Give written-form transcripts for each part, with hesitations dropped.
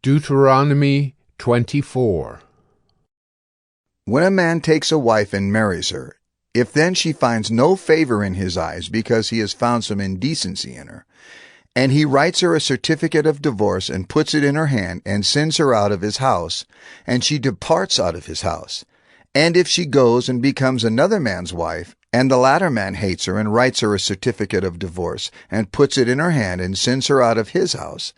Deuteronomy 24. When a man takes a wife and marries her, if then she finds no favor in his eyes because he has found some indecency in her, and he writes her a certificate of divorce and puts it in her hand and sends her out of his house, and she departs out of his house, and if she goes and becomes another man's wife, and the latter man hates her and writes her a certificate of divorce and puts it in her hand and sends her out of his house,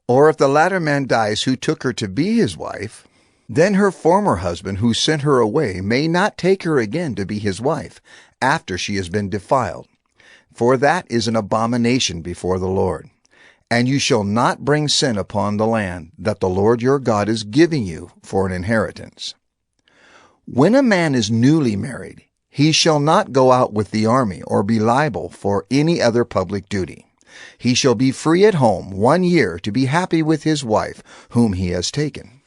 or if the latter man dies who took her to be his wife, then her former husband who sent her away may not take her again to be his wife after she has been defiled, for that is an abomination before the Lord. And you shall not bring sin upon the land that the Lord your God is giving you for an inheritance. When a man is newly married, he shall not go out with the army or be liable for any other public duty. He shall be free at home 1 year to be happy with his wife whom he has taken.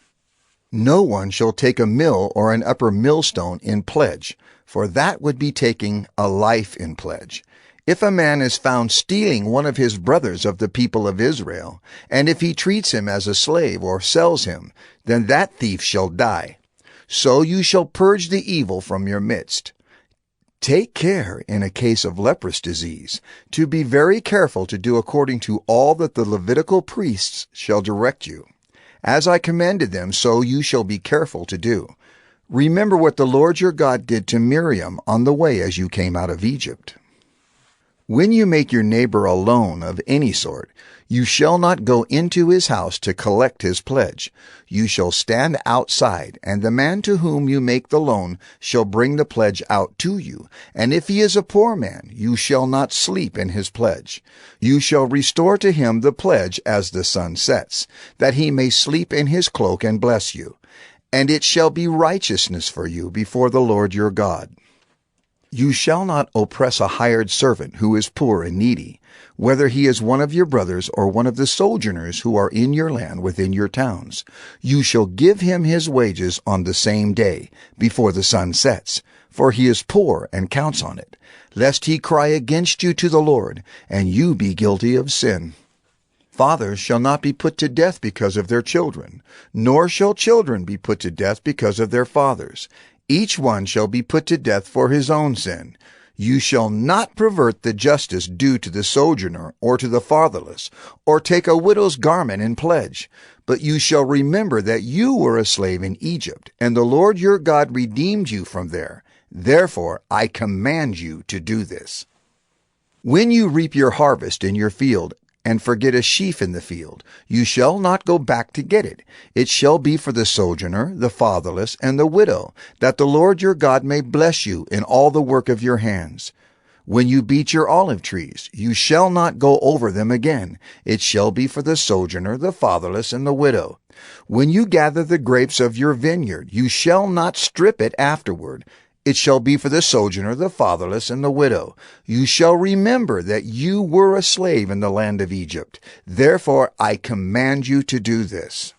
No one shall take a mill or an upper millstone in pledge, for that would be taking a life in pledge. If a man is found stealing one of his brothers of the people of Israel, and if he treats him as a slave or sells him, then that thief shall die. So you shall purge the evil from your midst. Take care, in a case of leprous disease, to be very careful to do according to all that the Levitical priests shall direct you. As I commanded them, so you shall be careful to do. Remember what the Lord your God did to Miriam on the way as you came out of Egypt. When you make your neighbor a loan of any sort, you shall not go into his house to collect his pledge. You shall stand outside, and the man to whom you make the loan shall bring the pledge out to you. And if he is a poor man, you shall not sleep in his pledge. You shall restore to him the pledge as the sun sets, that he may sleep in his cloak and bless you. And it shall be righteousness for you before the Lord your God. You shall not oppress a hired servant who is poor and needy, whether he is one of your brothers or one of the sojourners who are in your land within your towns. You shall give him his wages on the same day, before the sun sets, for he is poor and counts on it, lest he cry against you to the Lord, and you be guilty of sin. Fathers shall not be put to death because of their children, nor shall children be put to death because of their fathers. Each one shall be put to death for his own sin. You shall not pervert the justice due to the sojourner or to the fatherless, or take a widow's garment in pledge. But you shall remember that you were a slave in Egypt, and the Lord your God redeemed you from there. Therefore I command you to do this. When you reap your harvest in your field, and forget a sheaf in the field, you shall not go back to get it. It shall be for the sojourner, the fatherless, and the widow, that the Lord your God may bless you in all the work of your hands. When you beat your olive trees, you shall not go over them again. It shall be for the sojourner, the fatherless, and the widow. When you gather the grapes of your vineyard, you shall not strip it afterward. It shall be for the sojourner, the fatherless, and the widow. You shall remember that you were a slave in the land of Egypt. Therefore I command you to do this.